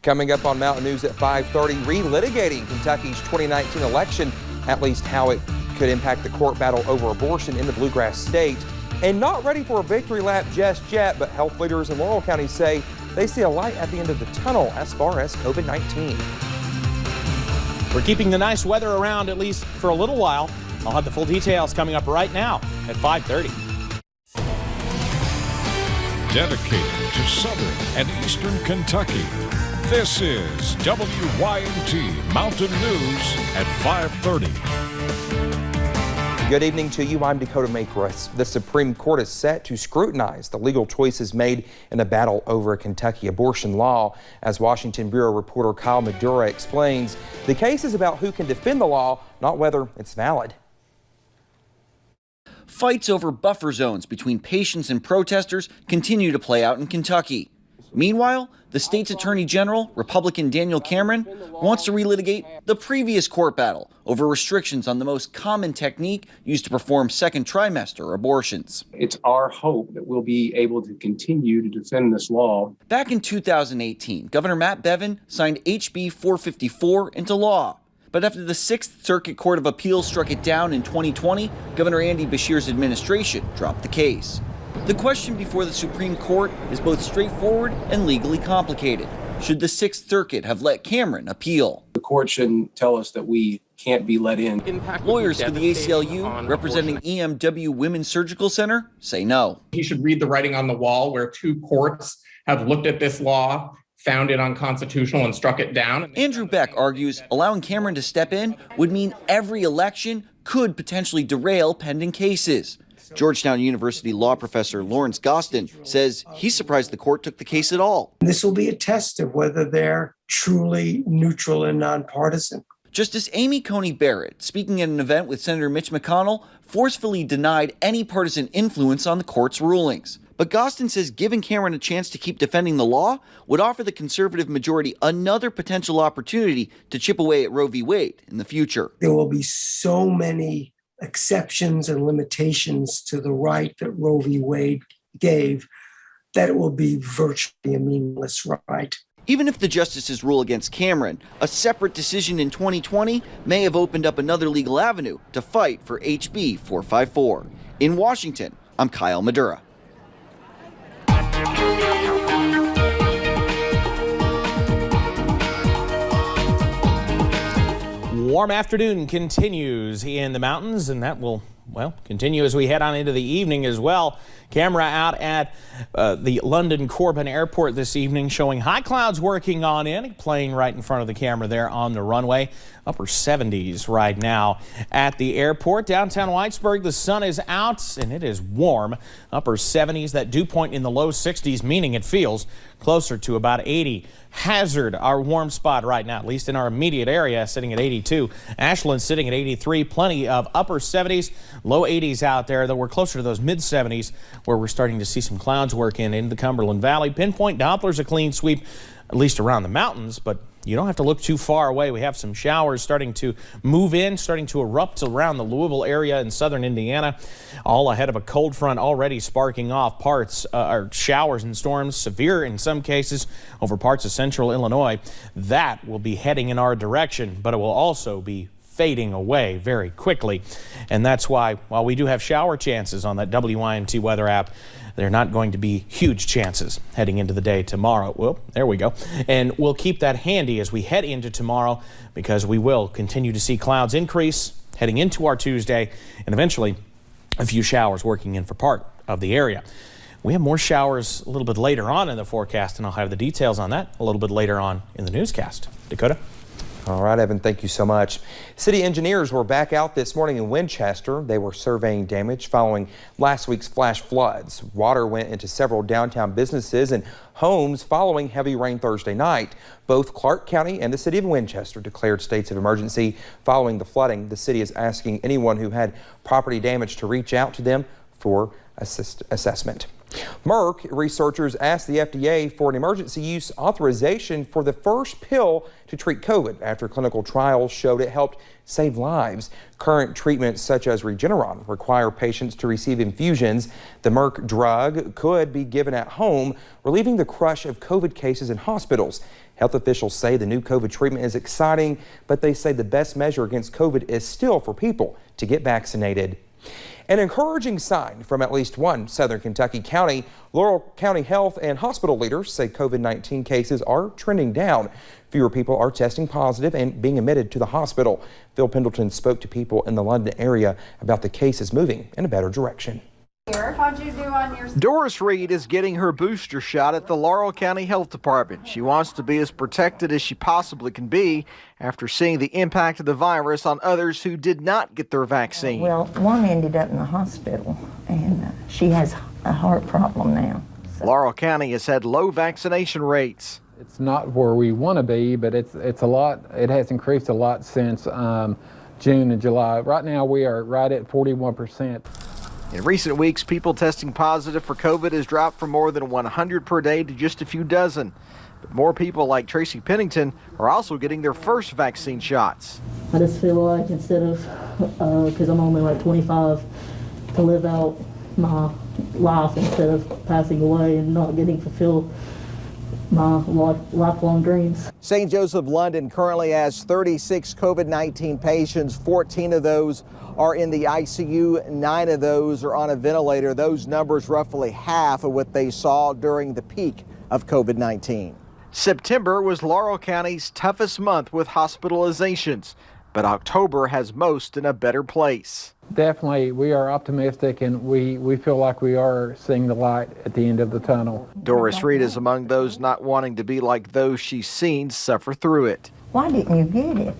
Coming up on Mountain News at 5:30, relitigating Kentucky's 2019 election, at least how it could impact the court battle over abortion in the Bluegrass state. And not ready for a victory lap just yet, but health leaders in Laurel County say they see a light at the end of the tunnel as far as COVID-19. We're keeping the nice weather around at least for a little while. I'll have the full details coming up right now at 5:30. Dedicated to Southern and Eastern Kentucky, this is WYNT Mountain News at 5:30. Good evening to you. I'm Dakota Makris. The Supreme Court is set to scrutinize the legal choices made in the battle over a Kentucky abortion law. As Washington Bureau reporter Kyle Madura explains, the case is about who can defend the law, not whether it's valid. Fights over buffer zones between patients and protesters continue to play out in Kentucky. Meanwhile, the state's Attorney General, Republican Daniel Cameron, wants to relitigate the previous court battle over restrictions on the most common technique used to perform second trimester abortions. It's our hope that we'll be able to continue to defend this law. Back in 2018, Governor Matt Bevin signed HB 454 into law. But after the 6th Circuit Court of Appeals struck it down in 2020, Governor Andy Beshear's administration dropped the case. The question before the Supreme Court is both straightforward and legally complicated. Should the 6th Circuit have let Cameron appeal? The court shouldn't tell us that we can't be let in. Lawyers for the ACLU, representing EMW Women's Surgical Center, say no. He should read the writing on the wall where 2 courts have looked at this law, found it unconstitutional, and struck it down. Andrew Beck argues allowing Cameron to step in would mean every election could potentially derail pending cases. Georgetown University law professor Lawrence Gostin says he's surprised the court took the case at all. This will be a test of whether they're truly neutral and nonpartisan. Justice Amy Coney Barrett, speaking at an event with Senator Mitch McConnell, forcefully denied any partisan influence on the court's rulings. But Gostin says giving Cameron a chance to keep defending the law would offer the conservative majority another potential opportunity to chip away at Roe v. Wade in the future. There will be so many exceptions and limitations to the right that Roe v. Wade gave that it will be virtually a meaningless right. Even if the justices rule against Cameron, a separate decision in 2020 may have opened up another legal avenue to fight for HB 454. In Washington, I'm Kyle Madura. Warm afternoon continues in the mountains, and that will, well, continue as we head on into the evening as well. Camera out at the London Corbin Airport this evening showing high clouds working on in, playing right in front of the camera there on the runway. Upper 70s right now at the airport. Downtown Whitesburg, the sun is out and it is warm. Upper 70s, that dew point in the low 60s, meaning it feels closer to about 80. Hazard, our warm spot right now, at least in our immediate area, sitting at 82. Ashland sitting at 83. Plenty of upper 70s, low 80s out there, though we're closer to those mid 70s where we're starting to see some clouds work in the Cumberland Valley. Pinpoint Doppler's a clean sweep, at least around the mountains, but you don't have to look too far away. We have some showers starting to move in, starting to erupt around the Louisville area in southern Indiana, all ahead of a cold front already sparking off parts, showers and storms, severe in some cases over parts of central Illinois. That will be heading in our direction, but it will also be fading away very quickly. And that's why, while we do have shower chances on that WYNT weather app, they're not going to be huge chances heading into the day tomorrow. Well, there we go. And we'll keep that handy as we head into tomorrow, because we will continue to see clouds increase heading into our Tuesday, and eventually a few showers working in for part of the area. We have more showers a little bit later on in the forecast, and I'll have the details on that a little bit later on in the newscast. Dakota? All right, Evan, thank you so much. City engineers were back out this morning in Winchester. They were surveying damage following last week's flash floods. Water went into several downtown businesses and homes following heavy rain Thursday night. Both Clark County and the city of Winchester declared states of emergency following the flooding. The city is asking anyone who had property damage to reach out to them for assessment. Merck researchers asked the FDA for an emergency use authorization for the first pill to treat COVID after clinical trials showed it helped save lives. Current treatments such as Regeneron require patients to receive infusions. The Merck drug could be given at home, relieving the crush of COVID cases in hospitals. Health officials say the new COVID treatment is exciting, but they say the best measure against COVID is still for people to get vaccinated. An encouraging sign from at least one southern Kentucky county. Laurel County health and hospital leaders say COVID-19 cases are trending down. Fewer people are testing positive and being admitted to the hospital. Phil Pendleton spoke to people in the London area about the cases moving in a better direction. How'd you do on your... Doris Reed is getting her booster shot at the Laurel County Health Department. She wants to be as protected as she possibly can be after seeing the impact of the virus on others who did not get their vaccine. Well, one ended up in the hospital, and she has a heart problem now. Laurel County has had low vaccination rates. It's not where we want to be, but it's a lot. It has increased a lot since June and July. Right now, we are right at 41%. In recent weeks, people testing positive for COVID has dropped from more than 100 per day to just a few dozen. But more people like Tracy Pennington are also getting their first vaccine shots. I just feel like instead of, because I'm only like 25, to live out my life instead of passing away and not getting fulfilled my lifelong dreams. St. Joseph London currently has 36 COVID-19 patients. 14 of those are in the ICU. 9 of those are on a ventilator. Those numbers roughly half of what they saw during the peak of COVID-19. September was Laurel County's toughest month with hospitalizations, but October has most in a better place. Definitely, we are optimistic, and we feel like we are seeing the light at the end of the tunnel. Doris Reed is among those not wanting to be like those she's seen suffer through it. Why didn't you get it?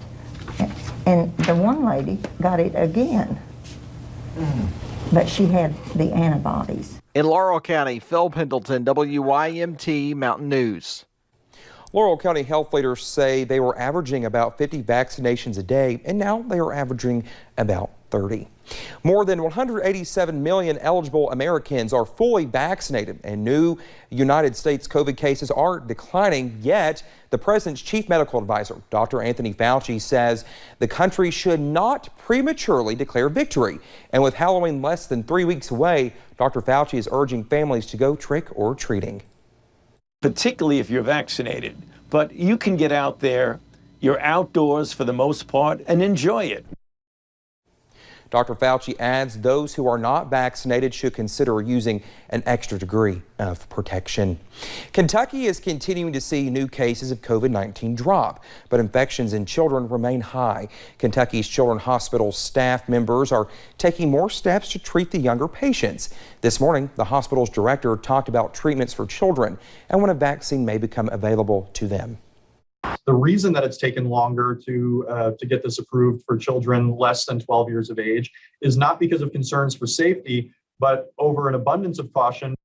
And the one lady got it again, but she had the antibodies. In Laurel County, Phil Pendleton, WYMT Mountain News. Laurel County health leaders say they were averaging about 50 vaccinations a day, and now they are averaging about 30. More than 187 million eligible Americans are fully vaccinated, and new United States COVID cases are declining. Yet, the president's chief medical advisor, Dr. Anthony Fauci, says the country should not prematurely declare victory. And with Halloween less than 3 weeks away, Dr. Fauci is urging families to go trick or treating. Particularly if you're vaccinated, but you can get out there, you're outdoors for the most part, and enjoy it. Dr. Fauci adds those who are not vaccinated should consider using an extra degree of protection. Kentucky is continuing to see new cases of COVID-19 drop, but infections in children remain high. Kentucky's Children's Hospital staff members are taking more steps to treat the younger patients. This morning, the hospital's director talked about treatments for children and when a vaccine may become available to them. The reason that it's taken longer to get this approved for children less than 12 years of age is not because of concerns for safety, but over an abundance of caution.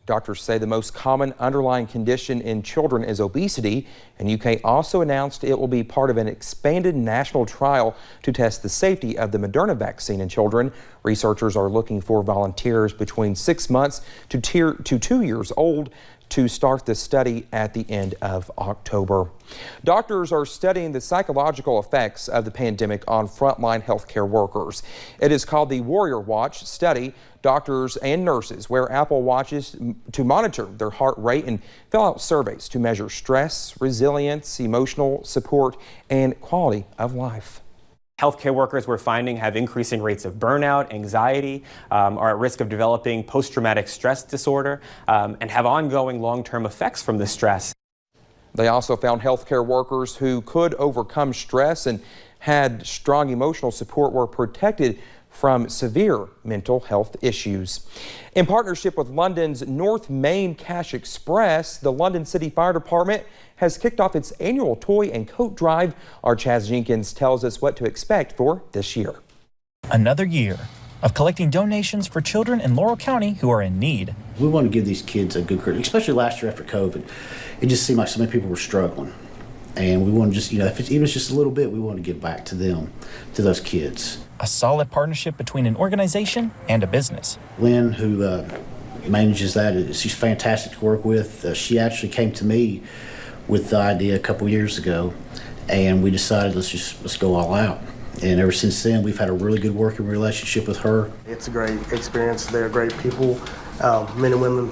Doctors say the most common underlying condition in children is obesity, and UK also announced it will be part of an expanded national trial to test the safety of the Moderna vaccine in children. Researchers are looking for volunteers between 6 months to 2 years old to start the study at the end of October. Doctors are studying the psychological effects of the pandemic on frontline healthcare workers. It is called the Warrior Watch study. Doctors and nurses wear Apple Watches to monitor their heart rate and fill out surveys to measure stress, resilience, emotional support, and quality of life. Healthcare workers we're finding have increasing rates of burnout, anxiety, are at risk of developing post-traumatic stress disorder, and have ongoing long-term effects from the stress. They also found healthcare workers who could overcome stress and had strong emotional support were protected from severe mental health issues. In partnership with London's North Main Cash Express, the London City Fire Department has kicked off its annual toy and coat drive. Our Chaz Jenkins tells us what to expect for this year. Another year of collecting donations for children in Laurel County who are in need. We want to give these kids a good career, especially last year after COVID. It just seemed like so many people were struggling. And we want to just, if it's even just a little bit, we want to give back to them, to those kids. A solid partnership between an organization and a business. Lynn, who manages that. She's fantastic to work with. She actually came to me with the idea a couple years ago, and we decided let's go all out. And ever since then, we've had a really good working relationship with her. It's a great experience. They're great people, men and women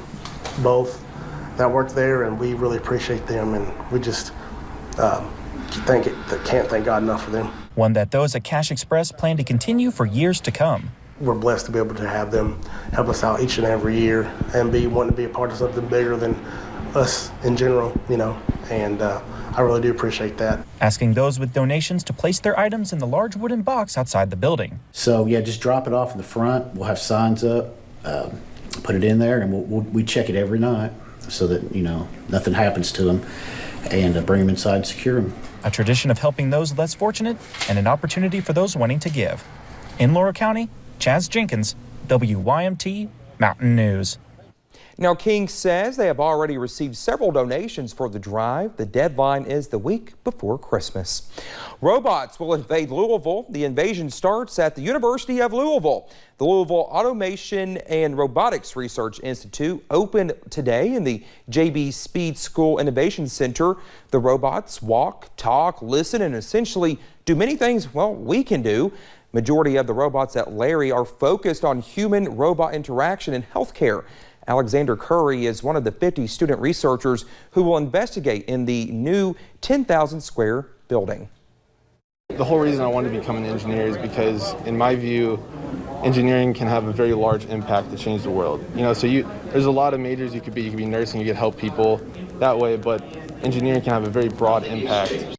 both that work there, and we really appreciate them, and we just can't thank God enough for them. One that those at Cash Express plan to continue for years to come. We're blessed to be able to have them help us out each and every year and wanting to be a part of something bigger than us in general, and I really do appreciate that. Asking those with donations to place their items in the large wooden box outside the building. So yeah, just drop it off in the front. We'll have signs up, put it in there, and we check it every night so that nothing happens to them, and bring them inside and secure them. A tradition of helping those less fortunate and an opportunity for those wanting to give. In Laurel County, Chaz Jenkins, WYMT Mountain News. Now, King says they have already received several donations for the drive. The deadline is the week before Christmas. Robots will invade Louisville. The invasion starts at the University of Louisville. The Louisville Automation and Robotics Research Institute opened today in the J.B. Speed School Innovation Center. The robots walk, talk, listen, and essentially do many things, we can do. Majority of the robots at Larry are focused on human-robot interaction in healthcare. Alexander Curry is one of the 50 student researchers who will investigate in the new 10,000 square building. The whole reason I wanted to become an engineer is because, in my view, engineering can have a very large impact to change the world. There's a lot of majors you could be. You could be nursing, you could help people that way, but engineering can have a very broad impact.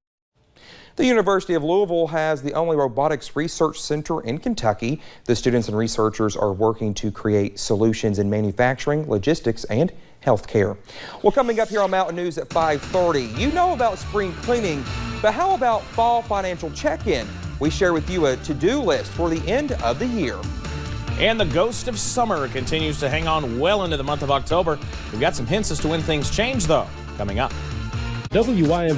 The University of Louisville has the only robotics research center in Kentucky. The students and researchers are working to create solutions in manufacturing, logistics, and healthcare. Well, coming up here on Mountain News at 5:30, you know about spring cleaning, but how about fall financial check-in? We share with you a to-do list for the end of the year. And the ghost of summer continues to hang on well into the month of October. We've got some hints as to when things change, though, coming up. WYMT